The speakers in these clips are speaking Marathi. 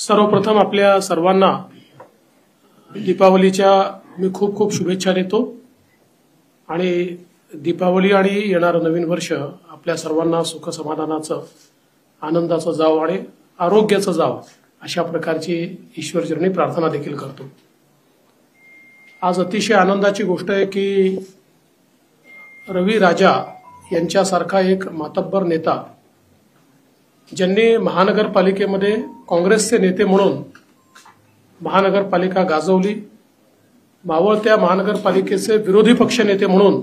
सर्वप्रथम आपल्या सर्वांना दीपावलीच्या मी खूप खूप शुभेच्छा देतो आणि दीपावली आणि येणारं नवीन वर्ष आपल्या सर्वांना सुख समाधानाचं आनंदाचं जावं आणि आरोग्याचं जावं अशा प्रकारची ईश्वरचरणी प्रार्थना देखील करतो। आज अतिशय आनंदाची गोष्ट आहे की रवी राजा यांच्यासारखा एक मातब्बर नेता ज्यांनी महानगरपालिकेमध्ये काँग्रेसचे नेते म्हणून महानगरपालिका गाजवली, मावळत्या महानगरपालिकेचे विरोधी पक्ष नेते म्हणून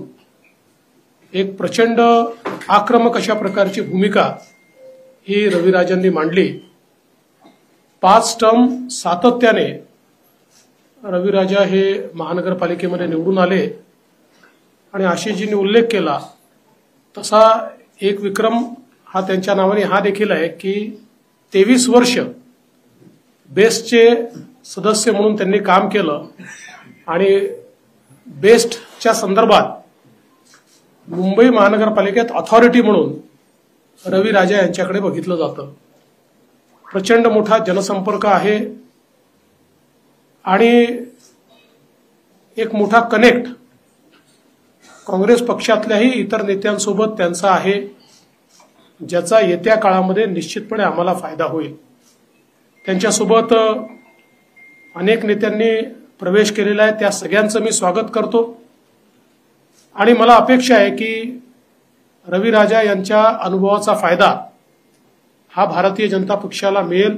एक प्रचंड आक्रमक अशा प्रकारची भूमिका ही रविराजांनी मांडली। 5 टर्म सातत्याने रविराजा हे महानगरपालिकेमध्ये निवडून आले आणि आशिषजींनी उल्लेख केला तसा एक विक्रम हा त्यांच्या नावाने हा देखील आहे की 23 वर्ष बेस्टचे सदस्य म्हणून त्यांनी काम केलं आणि बेस्टच्या संदर्भात मुंबई महानगरपालिकेत अथॉरिटी म्हणून रवी राजा यांच्याकडे बघितलं जातं। प्रचंड मोठा जनसंपर्क आहे आणि एक मोठा कनेक्ट काँग्रेस पक्षातल्याही इतर नेत्यांसोबत त्यांचा आहे, ज्याचा येत्या काळामध्ये निश्चितपणे आम्हाला फायदा होईल। त्यांच्यासोबत अनेक नेत्यांनी प्रवेश केलेला आहे, त्या सगळ्यांचं मी स्वागत करतो आणि मला अपेक्षा आहे की रवी राजा यांच्या अनुभवाचा फायदा हा भारतीय जनता पक्षाला मिळेल।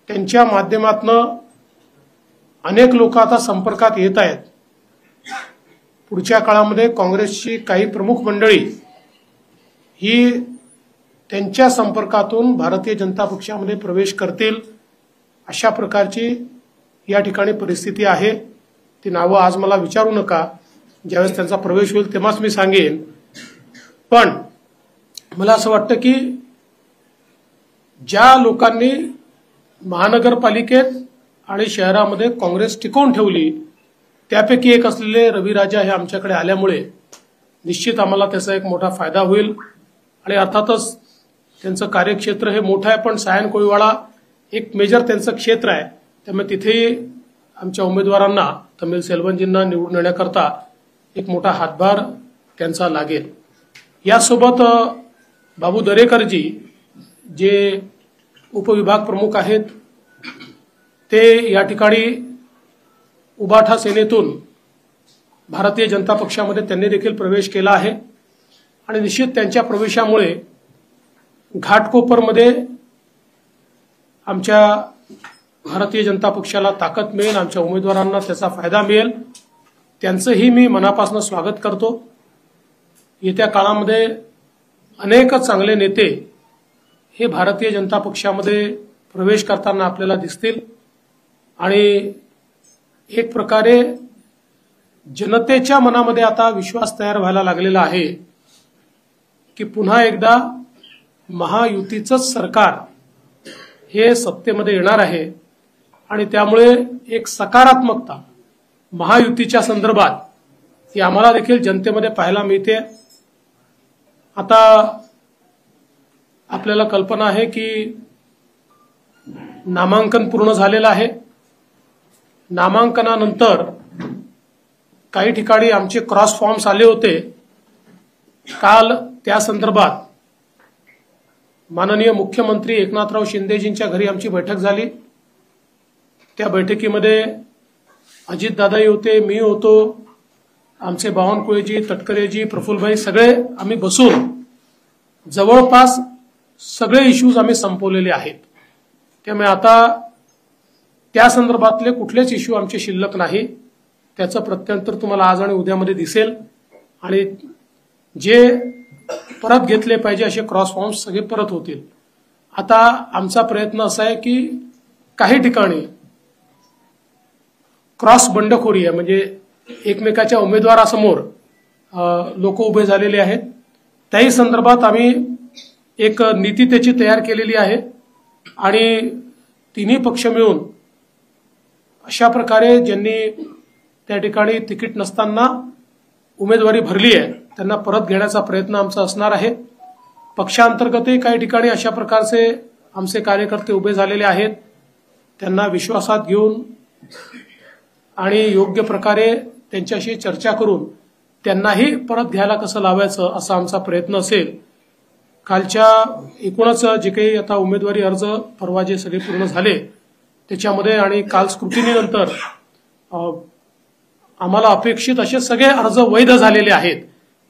त्यांच्या माध्यमातून अनेक लोक आता संपर्कात येत आहेत। पुढच्या काळामध्ये काँग्रेसची काही प्रमुख मंडळी ही त्यांच्या संपर्कातून भारतीय जनता पक्षामध्ये प्रवेश करतील अशा प्रकारची या ठिकाणी परिस्थिती आहे। ती नावं आज मला विचारू नका, ज्यावेळेस त्यांचा प्रवेश होईल तेव्हाच मी सांगेन। पण मला असं वाटतं की ज्या लोकांनी महानगरपालिकेत आणि शहरामध्ये काँग्रेस टिकवून ठेवली त्यापैकी एक असलेले रवी राजा हे आमच्याकडे आल्यामुळे निश्चित आम्हाला त्याचा एक मोठा फायदा होईल आणि अर्थातच त्यांचं कार्यक्षेत्र हे मोठं आहे, पण सायन कोळीवाडा एक मेजर त्यांचं क्षेत्र आहे, त्यामुळे तिथेही आमच्या उमेदवारांना तमिल सेल्वनजींना निवडून येण्याकरता एक मोठा हातभार त्यांचा लागेल। यासोबत बाबू दरेकरजी जे उपविभाग प्रमुख आहेत ते या ठिकाणी उबाठा सेनेतून भारतीय जनता पक्षामध्ये त्यांनी देखील प्रवेश केला आहे आणि निश्चित त्यांच्या प्रवेशामुळे घाटकोपरमध्ये आमच्या भारतीय जनता पक्षाला ताकद मिळेल, आमच्या उमेदवारांना त्याचा फायदा मिळेल। त्यांचंही मी मनापासून स्वागत करतो। येत्या काळामध्ये अनेक चांगले नेते हे भारतीय जनता पक्षामध्ये प्रवेश करताना आपल्याला दिसतील आणि एक प्रकारे जनतेच्या मनामध्ये आता विश्वास तयार व्हायला लागलेला आहे की पुन्हा एकदा महायुतीचंच सरकार हे सत्तेमध्ये येणार आहे आणि त्यामुळे एक सकारात्मकता महायुतीच्या संदर्भात ही आम्हाला देखील जनतेमध्ये पाहायला मिळते। आता आपल्याला कल्पना आहे की नामांकन पूर्ण झालेलं आहे। नामांकनानंतर काही ठिकाणी आमचे क्रॉस फॉर्म्स आले होते। काल त्या संदर्भात माननीय मुख्यमंत्री एकनाथराव शिंदेजींच्या घरी आमची बैठक झाली। त्या बैठकीमध्ये अजितदादाही होते, मी होतो, आमचे बावनकुळेजी, तटकरेजी, प्रफुल्लभाई सगळे आम्ही बसून जवळपास सगळे इश्यूज आम्ही संपवलेले आहेत। त्यामुळे आता त्या संदर्भातले कुठलेच इश्यू आमचे शिल्लक नाही। त्याचं प्रत्युत्तर तुम्हाला आज आणि उद्यामध्ये दिसेल आणि जे परत घेतले पाहिजे असे क्रॉस फॉर्म्स सगळे परत होतील। आता आमचा प्रयत्न असा आहे की काही ठिकाणी क्रॉस बंडखोरी आहे, म्हणजे एकमेकाच्या उमेदवारासमोर लोक उभे झालेले आहेत, त्याही संदर्भात आम्ही एक नीती त्याची तयार केलेली आहे आणि तिन्ही पक्ष मिळून अशा प्रकारे ज्यांनी त्या ठिकाणी तिकीट नसताना उमेदवारी भरली आहे त्यांना परत घेण्याचा प्रयत्न आमचा असणार आहे। पक्षांतर्गतही काही ठिकाणी अशा प्रकारचे आमचे कार्यकर्ते उभे झालेले आहेत त्यांना विश्वासात घेऊन आणि योग्य प्रकारे त्यांच्याशी चर्चा करून त्यांनाही परत घ्यायला कसं लावायचं असा आमचा प्रयत्न असेल. कालच्या एकूणच जे काही आता उमेदवारी अर्ज परवा जे सगळे पूर्ण झाले त्याच्यामध्ये आणि काल स्क्रुटिनीनंतर आम्हाला अपेक्षित असे सगळे अर्ज वैध झालेले आहेत.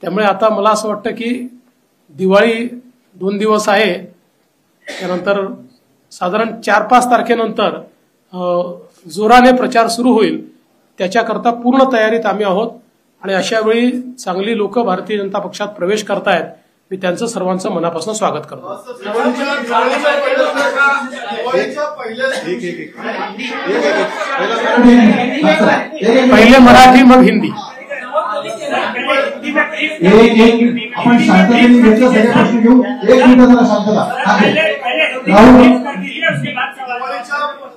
त्यामुळे आता मला असं वाटतं की दिवाळी 2 दिवस आहे, त्यानंतर साधारण 4-5 तारखेनंतर जोराने प्रचार सुरू होईल. त्याच्याकरता पूर्ण तयारीत आम्ही आहोत आणि अशा वेळी चांगली लोक भारतीय जनता पक्षात प्रवेश करतायत. मी त्यांचं सर्वांचं मनापासून स्वागत करतो. पहिले मराठी मग हिंदी. आपण शांततेने घेतलं सगळे प्रश्न घेऊ. 1 मिनिट जरा शांतता.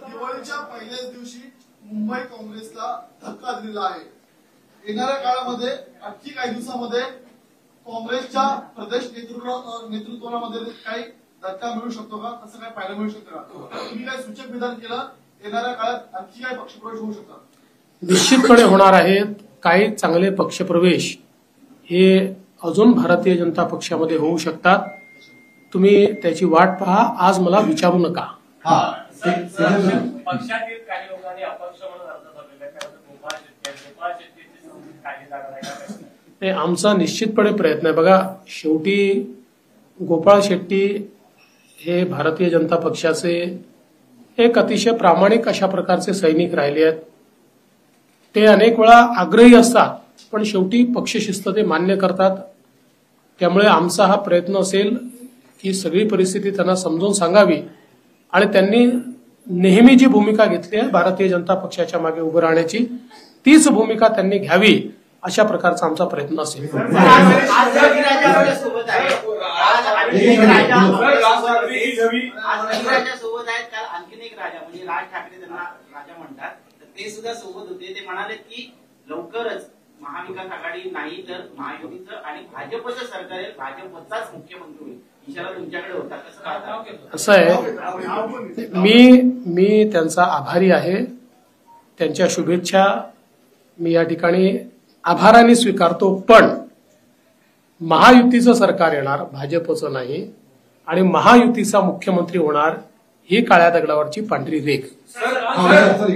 दिवाळीच्या पहिल्याच दिवशी मुंबई काँग्रेसला धक्का दिलेला आहे. येणाऱ्या काळामध्ये आणखी काही दिवसामध्ये काँग्रेसच्या प्रदेश नेतृत्वामध्ये काही धक्का मिळू शकतो का, असं काय पाहायला मिळू शकतं का? तुम्ही काय सूचक विधान केलं, येणाऱ्या काळात आणखी काय पक्षप्रवेश होऊ शकतात? निश्चितपणे होणार आहेत. काही चांगले पक्षप्रवेश हे अजून भारतीय जनता पक्षामध्ये होऊ शकतात. तुम्ही त्याची वाट पहा, आज मला विचारू नका. पक्षातील काही लोकांनी अपक्ष म्हणून अर्ज भरलेला आहे, गोपाळ शेट्टी आमचा निश्चितपणे प्रयत्न आहे. बघा, शेवटी गोपाळ शेट्टी हे भारतीय जनता पक्षाचे एक अतिशय प्रामाणिक अशा प्रकारचे सैनिक राहिले आहेत. ते अनेक वेळा आग्रही असतात, पण शेवटी पक्षशिस्त ते मान्य करतात. त्यामुळे आमचा हा प्रयत्न असेल की सगळी परिस्थिती त्यांना समजून सांगावी आणि त्यांनी नेहमी जी भूमिका घेतली आहे भारतीय जनता पक्षाच्या मागे उभं राहण्याची, तीच भूमिका त्यांनी घ्यावी अशा प्रकारचा आमचा प्रयत्न असेल. आणखीन एक राजा म्हणजे राज ठाकरे त्यांना राजा म्हणतात, ते सुद्धा सोबत होते. ते म्हणाले की लवकरच महाविकास आघाडी नाही तर महायुतीचं आणि भाजपचं सरकार आहे, भाजपचाच मुख्यमंत्री होईल. इशारा तुमच्याकडे होता, कसं पाहता? असं आहे, मी त्यांचा आभारी आहे. त्यांच्या शुभेच्छा मी या ठिकाणी आभाराने स्वीकारतो. पण महायुतीचं सरकार येणार, भाजपचं नाही, आणि महायुतीचा मुख्यमंत्री होणार ही काळ्या दगडावरची पांढरी रेख. माजी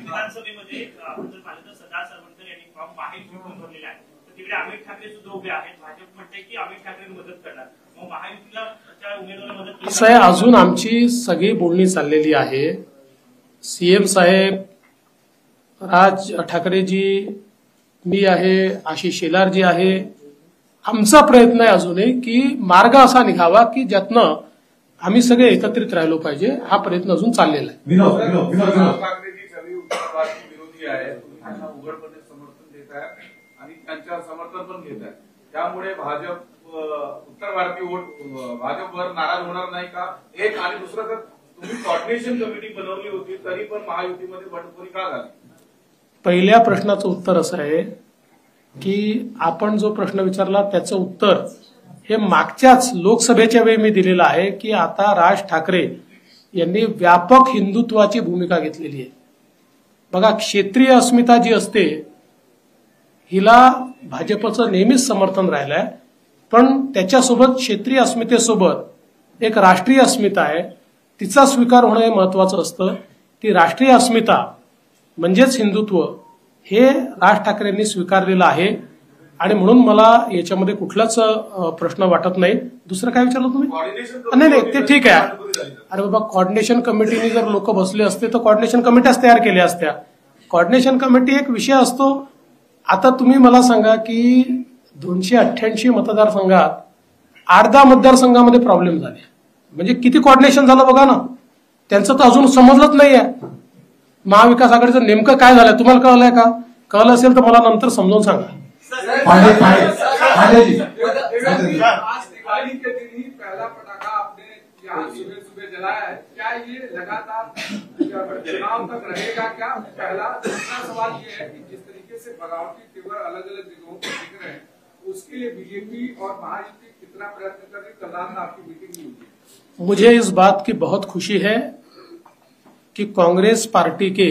विधानसभेमध्ये आपण जर पाहिलं तर सरदार सरवणकर यांनी फॉर्म महायुतीतून भरलेला आहे. तर तिकडे अमित ठाकरे सुद्धा उभे आहेत. भाजप म्हणते की अमित ठाकरे मदत करणार, मग महायुतीला उमेदवाराला मदत. असं आहे, अजून आमची सगळी बोलणी चाललेली आहे. सीएम साहेब, राज ठाकरेजी, मी आहे, आशिष शेलारजी आहे. आमचा प्रयत्न आहे अजूनही की मार्ग असा निघावा की ज्यातनं आम्ही सगळे एकत्रित राहिलो पाहिजे. हा प्रयत्न अजून चाललेला आहे. ठाकरेजी सगळी उत्तरवादी विरोधी आहेत, त्यांना उघडपणे समर्थन देत आहेत आणि त्यांच्या समर्थन पण घेत आहेत. त्यामुळे भाजप उत्तर भारतीय वोट भाजपवर नाराज होणार नाही का? एक. आणि दुसरं, तर तुम्ही कोऑर्डिनेशन कमिटी बनवली होती तरी पण महायुतीमध्ये बंडखोरी का झाली? पहिल्या प्रश्नाचं उत्तर असं आहे की आपण जो प्रश्न विचारला त्याचं उत्तर हे मागच्याच लोकसभेच्या वेळी मी दिलेलं आहे की आता राज ठाकरे यांनी व्यापक हिंदुत्वाची भूमिका घेतलेली आहे. बघा, क्षेत्रीय अस्मिता जी असते हिला भाजपचं नेहमीच समर्थन राहिलं आहे, पण त्याच्यासोबत क्षेत्रीय अस्मितेसोबत एक राष्ट्रीय अस्मिता आहे, तिचा स्वीकार होणं हे महत्वाचं असतं. ती राष्ट्रीय अस्मिता म्हणजेच हिंदुत्व हे राज ठाकरेंनी स्वीकारलेलं आहे आणि म्हणून मला याच्यामध्ये कुठलाच प्रश्न वाटत नाही. दुसरं काय विचारलं तुम्ही? नाही, ते ठीक आहे. अरे बाबा, कोऑर्डिनेशन कमिटीने जर लोक बसले असते तर कोऑर्डिनेशन कमिट्याच तयार केल्या असत्या. कोऑर्डिनेशन कमिटी एक विषय असतो. आता तुम्ही मला सांगा की 288 मतदारसंघात 8-10 मतदारसंघामध्ये प्रॉब्लेम झाले, म्हणजे किती कोऑर्डिनेशन झालं बघा ना. त्यांचं तर अजून समजलंच नाहीये महाविकास आघाडीचं नेमकं काय झालंय. तुम्हाला कळलंय का? कळलं असेल तर मला नंतर समजावून सांगा. पहला पटाखा आपने यहाँ सुबह सुबह जलाया है, क्या ये लगातार चुनाव तक रहेगा क्या? पहला. दूसरा सवाल ये है कि जिस तरीके से बगावती तेवर अलग अलग जगहों पर दिख रहे हैं, उसके लिए बीजेपी और महायुति कितना प्रयत्न कर रही है? कल रात में आपकी मीटिंग नहीं हुई। मुझे इस बात की बहुत खुशी है कि कांग्रेस पार्टी के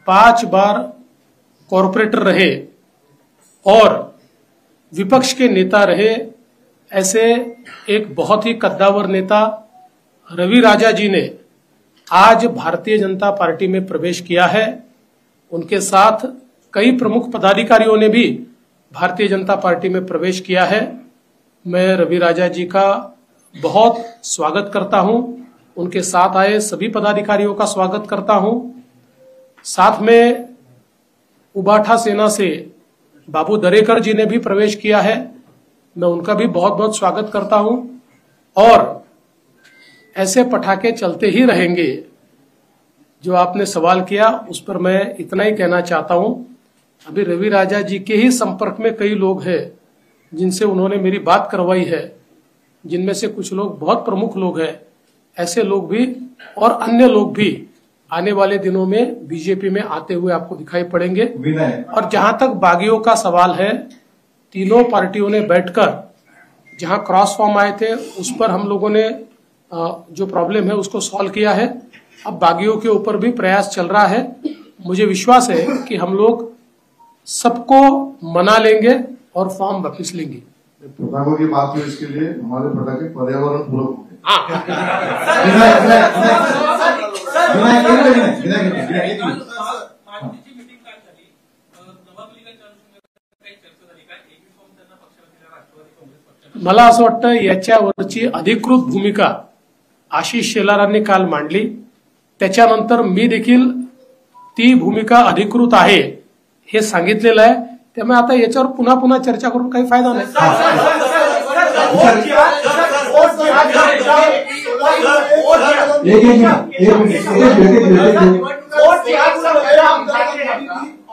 5 बार कॉरपोरेटर रहे और विपक्ष के नेता रहे ऐसे एक बहुत ही कद्दावर नेता रवि राजा जी ने आज भारतीय जनता पार्टी में प्रवेश किया है। उनके साथ कई प्रमुख पदाधिकारियों ने भी भारतीय जनता पार्टी में प्रवेश किया है। मैं रवि राजा जी का बहुत स्वागत करता हूं, उनके साथ आए सभी पदाधिकारियों का स्वागत करता हूं। साथ में उबाठा सेना से बाबू दरेकर जी ने भी प्रवेश किया है, मैं उनका भी बहुत बहुत स्वागत करता हूं। और ऐसे पटाखे चलते ही रहेंगे। जो आपने सवाल किया उस पर मैं इतना ही कहना चाहता हूं, अभी रवि राजा जी के ही संपर्क में कई लोग हैं जिनसे उन्होंने मेरी बात करवाई है, जिनमें से कुछ लोग बहुत प्रमुख लोग हैं। ऐसे लोग भी और अन्य लोग भी आने वाले दिनों में बीजेपी में आते हुए आपको दिखाई पड़ेंगे। और जहां तक बागियों का सवाल है, तीनों पार्टियों ने बैठकर जहां क्रॉस फॉर्म आए थे उस पर हम लोगों ने जो प्रॉब्लम है उसको सॉल्व किया है। अब बागियों के ऊपर भी प्रयास चल रहा है। मुझे विश्वास है कि हम लोग सबको मना लेंगे और फॉर्म वापिस लेंगे। पटाखों की बात हुई, इसके लिए हमारे पटाखे पर्यावरण पूरक होंगे। मला असं वाटतं याच्यावरची अधिकृत भूमिका आशिष शेलारांनी काल मांडली, त्याच्यानंतर मी देखील ती भूमिका अधिकृत आहे हे सांगितलेलं आहे। त्यामुळे आता याच्यावर पुन्हा पुन्हा चर्चा करून काही फायदा नाही।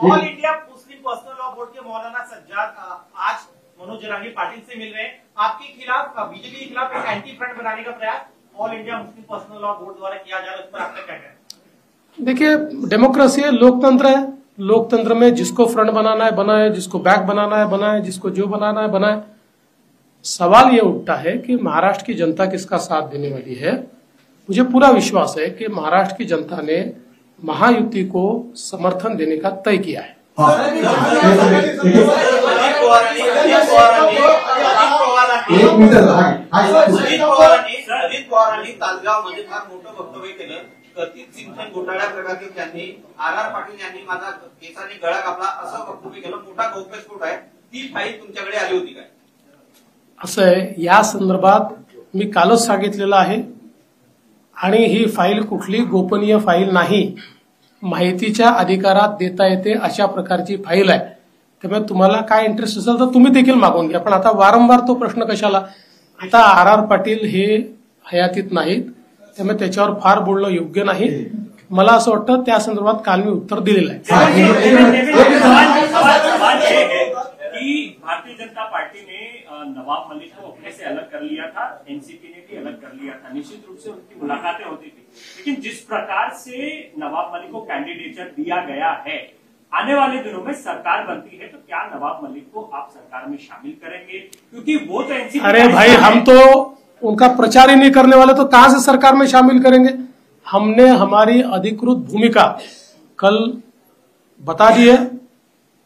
All India Muslim personal law board के मौलाना सज्जाद आज मनोज जरांगी पाटिल से मिल रहे हैं। आपके खिलाफ, बीजेपी के खिलाफ एक एंटी फ्रंट बनाने का प्रयास all India Muslim personal law board द्वारा किया जा रहा है, उस पर आपका क्या कहना है? देखिए, डेमोक्रेसी है, लोकतंत्र है। लोकतंत्र में जिसको फ्रंट बनाना है बनाए, जिसको बैक बनाना है बनाए, जिसको जो बनाना है बनाए। सवाल ये उठता है कि महाराष्ट्र की जनता किसका साथ देने वाली है। मुझे पूरा विश्वास है कि महाराष्ट्र की जनता ने महायुति को समर्थन देने का तय किया है। अजित पवारांनी तासगावमध्ये फार मोठं वक्तव्य केलं। कथित सिंचन घोटाळ्या प्रकरणी त्यांनी आर पाटील यांनी माझा केसाने गळा कापला असं वक्तव्य केलं। मोठा गौप्यस्फोट आहे, ती फाईल तुमच्याकडे आली होती काय? असं आहे, या संदर्भात मी कालच सांगितलेलं आहे आणि ही फाईल कुठली गोपनीय फाईल नाही, माहितीच्या अधिकारात देता येते अशा प्रकारची फाईल आहे। त्यामुळे तुम्हाला काय इंटरेस्ट असेल तर तुम्ही देखील मागून घ्या, पण आता वारंवार तो प्रश्न कशाला? आता आर पाटील हे हयातीत नाहीत, त्यामुळे त्याच्यावर फार बोलणं योग्य नाही। मला असं वाटतं त्या संदर्भात काल मी उत्तर दिलेलं आहे। भारतीय जनता पार्टी ने नवाब मलिक को अपने से अलग कर लिया था, एनसीपी ने भी अलग कर लिया था। निश्चित रूप से उनकी मुलाकातें होती थी, लेकिन जिस प्रकार से नवाब मलिक को कैंडिडेचर दिया गया है, आने वाले दिनों में सरकार बनती है तो क्या नवाब मलिक को आप सरकार में शामिल करेंगे? क्योंकि वो तो एनसीपी। अरे भाई, हम तो उनका प्रचार ही नहीं करने वाले, तो कहां से सरकार में शामिल करेंगे? हमने हमारी अधिकृत भूमिका कल बता दी है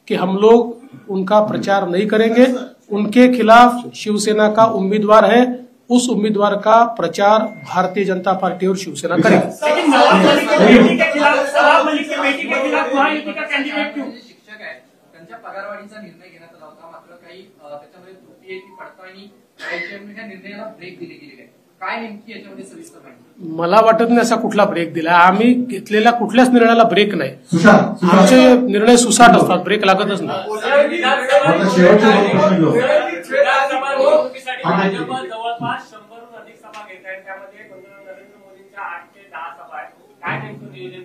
कि हम लोग उनका प्रचार नहीं करेंगे। उनके खिलाफ शिवसेना का उम्मीदवार है, उस उम्मीदवार का प्रचार भारतीय जनता पार्टी और शिवसेना करेगी। लेकिन नवाब मलिक के बेटी के खिलाफ, नवाब मलिक के बेटी के खिलाफ महायुति का कैंडिडेट क्यों? शिक्षक आहे, त्यांच्या पगारवाढीचा निर्णय घेण्यात आला होता, मात्र काही त्याच्यामध्ये त्रुटी आहे, ती पडताळणी करायची म्हणून या निर्णयाला ब्रेक दिली गेली आहे। काय नेमकी याच्यामध्ये सविस्तर माहिती? मला वाटत नाही असा कुठला ब्रेक दिला। आम्ही घेतलेल्या कुठल्याच निर्णयाला ब्रेक नाही। आमचे निर्णय सुसाट असतात, ब्रेक लागतच नाही। जवळपास 100हून अधिक सभा घेत आहेत, त्यामध्ये नरेंद्र मोदींच्या 8 ते 10 सभा आहेत। काय नेमकं नियोजन?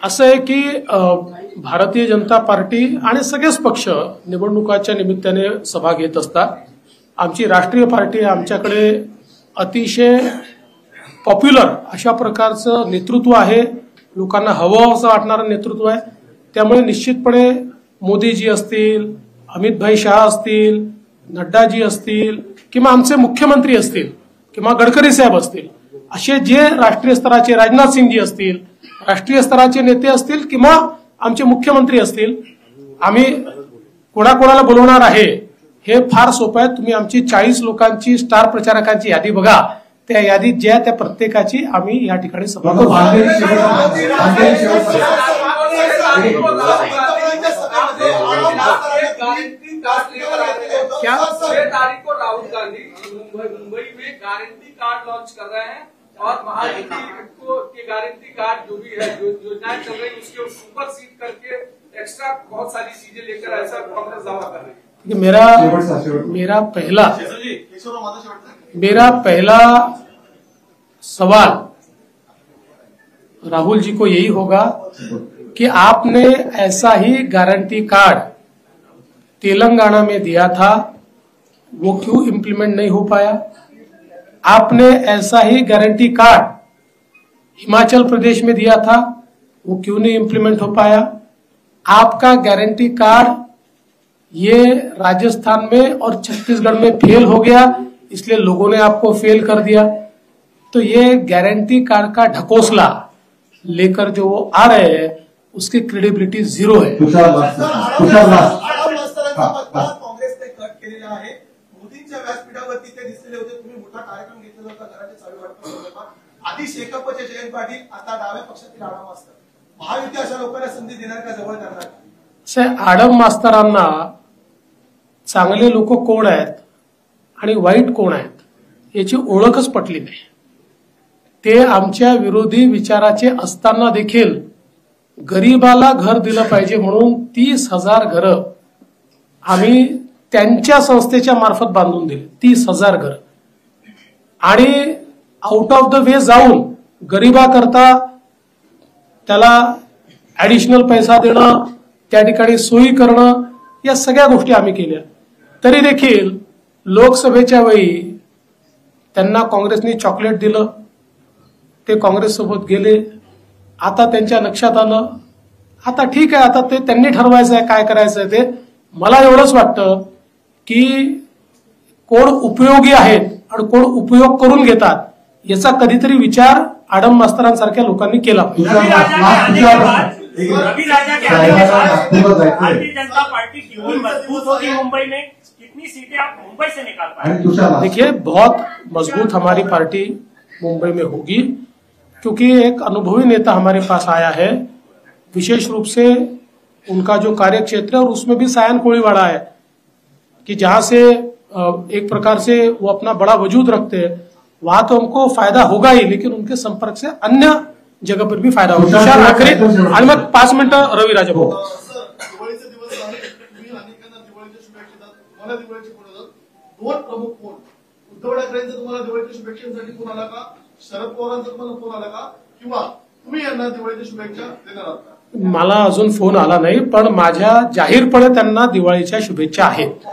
असं आहे की भारतीय जनता पार्टी आणि सगळेच पक्ष निवडणुकाच्या निमित्ताने सभा घेत असतात। आमची राष्ट्रीय पार्टी आमच्याकडे अतिशय पॉप्युलर अशा प्रकारचं नेतृत्व आहे, लोकांना हवं असं वाटणारं नेतृत्व आहे। त्यामुळे निश्चितपणे मोदीजी असतील, अमितभाई शाह असतील, नड्डाजी असतील, किंवा आमचे मुख्यमंत्री असतील, किंवा गडकरी साहेब असतील, असे जे राष्ट्रीय स्तराचे राजनाथ सिंगजी असतील, राष्ट्रीय स्तराचे नेते असतील, किंवा आमचे मुख्यमंत्री असतील, आम्ही कोणाकोणाला बोलवणार आहे हे फार सोपं आहे. तुम्ही आमची 40 लोकांची स्टार प्रचारकांची यादी बघा. त्या यादीत ज्या त्या प्रत्येकाची आम्ही या ठिकाणी सभा करू. क्या 6 तारीख को राहुल गांधी मुंबई में गारंटी कार्ड लॉन्च कर रहे हैं और महायुति के गारंटी कार्ड जो भी है जो योजनाएं चल रही है उसके ऊपर सीट करके एक्स्ट्रा बहुत सारी चीजें लेकर ऐसा कांग्रेस दावा कर रही है. मेरा पहला सवाल राहुल जी को यही होगा कि आपने ऐसा ही गारंटी कार्ड तेलंगाना में दिया था, वो क्यों इम्प्लीमेंट नहीं हो पाया? आपने ऐसा ही गारंटी कार्ड हिमाचल प्रदेश में दिया था, वो क्यों नहीं इम्प्लीमेंट हो पाया? आपका गारंटी कार्ड ये राजस्थान में और छत्तीसगढ़ में फेल हो गया, इसलिए लोगों ने आपको फेल कर दिया. तो ये गारंटी कार्ड का ढकोसला लेकर जो वो आ रहे हैं उसकी क्रेडिबिलिटी 0 है. काँग्रेसने कट केलेला आहे. मोदींच्या व्यासपीठावरती ते दिसलेले होते. तुम्ही मोठा कार्यक्रम घेतलेला होता घराच्या चावी वाटपासंदर्भात. आधी शेकापचे जयंत पाटील, आता डाव्या पक्षातील आडम मास्तर. महायुती अशा लोकांना संधी देणार का, जवळ करणार? आडम मास्तरांना चांगले लोक कोण आहेत आणि वाईट कोण आहेत याची ओळखच पटली नाही. ते आमच्या विरोधी विचाराचे असताना देखील गरीबाला घर दिलं पाहिजे म्हणून 30,000 घरं आम्ही त्यांच्या संस्थेच्या मार्फत बांधून दिले. 30,000 घरं. आणि आउट ऑफ द वे जाऊन गरीबाकरता त्याला ऍडिशनल पैसा देणं, त्या ठिकाणी सोयी करणं, या सगळ्या गोष्टी आम्ही केल्या. तरी देखील लोकसभेच्या वेळी त्यांना काँग्रेसने चॉकलेट दिलं, ते काँग्रेस सोबत गेले. आता त्यांच्या लक्षात आलं, आता ठीक आहे, आता ते त्यांनी ठरवायचं आहे काय करायचं आहे ते. मला एवढंच वाटतं की कोण उपयोगी आहेत आणि कोण उपयोग करून घेतात याचा कधीतरी विचार आडम मास्तरांसारख्या लोकांनी केला पाहिजे. रवि राजा के आने के बाद भारतीय जनता पार्टी क्यों मजबूत होगी मुंबई में? कितनी सीटें आप मुंबई से निकाल पाए? देखिए, बहुत मजबूत हमारी पार्टी मुंबई में होगी क्योंकि एक अनुभवी नेता हमारे पास आया है. विशेष रूप से उनका जो कार्य क्षेत्र है और उसमें भी सायन कोळीवाड़ा है कि जहां से एक प्रकार से वो अपना बड़ा वजूद रखते हैं. वहां तो हमको फायदा होगा ही, लेकिन उनके संपर्क से अन्य जगह पर भी फायदा होगा. आखरी आणि मग 5 मिनिटं रवी राजा भाऊ. दिवाळीचे दिवस आहे. तुम्ही अनेकांना दिवाळीच्या शुभेच्छा देतात. तुम्हाला दिवाळीची फोन येतात. 2 प्रमुख फोन. उद्धव ठाकरेंचा तुम्हाला दिवाळीच्या शुभेच्छांसाठी फोन आला का? शरद पवारांचा तुम्हाला फोन आला का? किंवा तुम्ही यांना दिवाळीच्या शुभेच्छा देणार आहात का? मला अजून फोन आला नाही, पण माझ्या जाहीरपणे त्यांना दिवाळीच्या शुभेच्छा आहेत.